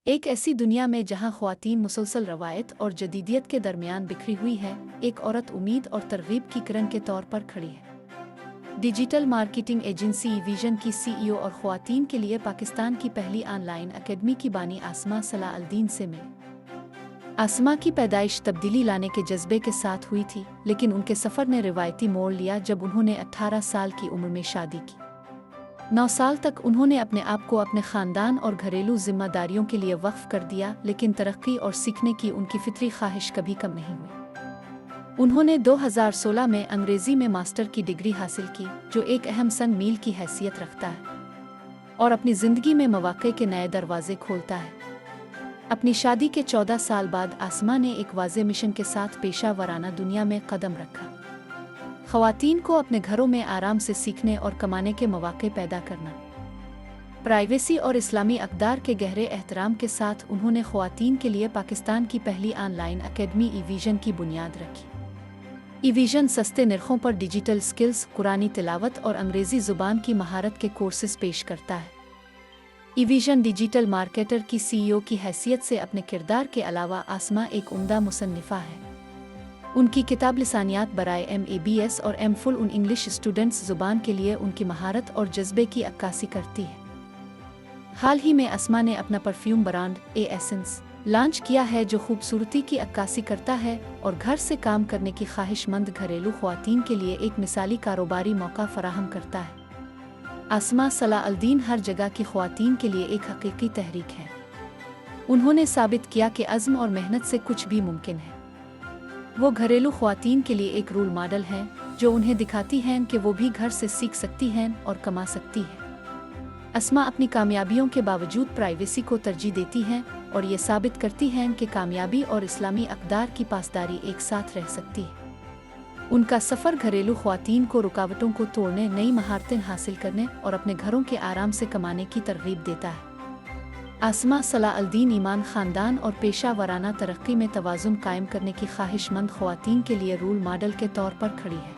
एक ऐसी दुनिया में जहां ख्वातीन मुसलसल रवायत और जदीदियत के दरमियान बिखरी हुई है, एक औरत उम्मीद और तरगीब की किरण के तौर पर खड़ी है। डिजिटल मार्केटिंग एजेंसी विजन की सीईओ और ख्वातीन के लिए पाकिस्तान की पहली ऑनलाइन अकेडमी की बानी आसमा सलाह अल-दीन से मिली। आसमा की पैदाइश तब्दीली लाने के जज्बे के साथ हुई थी, लेकिन उनके सफ़र ने रिवायती मोड़ लिया जब उन्होंने 18 साल की उम्र में शादी की। 9 साल तक उन्होंने अपने आप को अपने ख़ानदान और घरेलू जिम्मेदारियों के लिए वक्फ कर दिया, लेकिन तरक्की और सीखने की उनकी फितरी ख्वाहिश कभी कम नहीं हुई। उन्होंने 2016 में अंग्रेज़ी में मास्टर की डिग्री हासिल की, जो एक अहम संग मील की हैसियत रखता है और अपनी ज़िंदगी में मौक़े के नए दरवाजे खोलता है। अपनी शादी के 14 साल बाद आसमा ने एक वाज़े मिशन के साथ पेशा वराना दुनिया में कदम रखा। ख़वातीन को अपने घरों में आराम से सीखने और कमाने के मौक़े पैदा करना। प्राइवेसी और इस्लामी अक़दार के गहरे एहतराम के साथ उन्होंने ख़वातीन के लिए पाकिस्तान की पहली ऑनलाइन अकेडमी ई-विजन की बुनियाद रखी। ई-विजन सस्ते निरखों पर डिजिटल स्किल्स, कुरानी तिलावत और अंग्रेज़ी ज़ुबान की महारत के कोर्सेज़ पेश करता है। ई-विजन डिजिटल मार्केटर की सीईओ की हैसियत से अपने किरदार के अलावा आसमा एक उम्दा मुसन्निफ़ा है। उनकी किताब लिसानियात बराए MABS और M.Phil उन इंग्लिश स्टूडेंट्स ज़ुबान के लिए उनकी महारत और जज्बे की अक्कासी करती है। हाल ही में आसमा ने अपना परफ्यूम ब्रांड एसेंस लॉन्च किया है, जो खूबसूरती की अक्कासी करता है और घर से काम करने की ख्वाहिशमंद घरेलू ख्वातीन के लिए एक मिसाली कारोबारी मौका फराहम करता है। आसमा सलाह अल-दीन हर जगह की ख्वातीन के लिए एक हकीकी तहरीक है। उन्होंने साबित किया कि अज़्म और मेहनत से कुछ भी मुमकिन है। वो घरेलू ख्वातीन के लिए एक रोल मॉडल हैं, जो उन्हें दिखाती हैं कि वो भी घर से सीख सकती हैं और कमा सकती हैं। आसमा अपनी कामयाबियों के बावजूद प्राइवेसी को तरजीह देती हैं और ये साबित करती हैं कि कामयाबी और इस्लामी अक़दार की पासदारी एक साथ रह सकती है। उनका सफ़र घरेलू ख्वातीन को रुकावटों को तोड़ने, नई महारतें हासिल करने और अपने घरों के आराम से कमाने की तरगीब देता है। आसमा सलाह अल-दीन ईमान, ख़ानदान और पेशा वराना तरक्की में तवाज़ुन कायम करने की ख्वाहिशमंद ख्वातीन के लिए रोल मॉडल के तौर पर खड़ी है।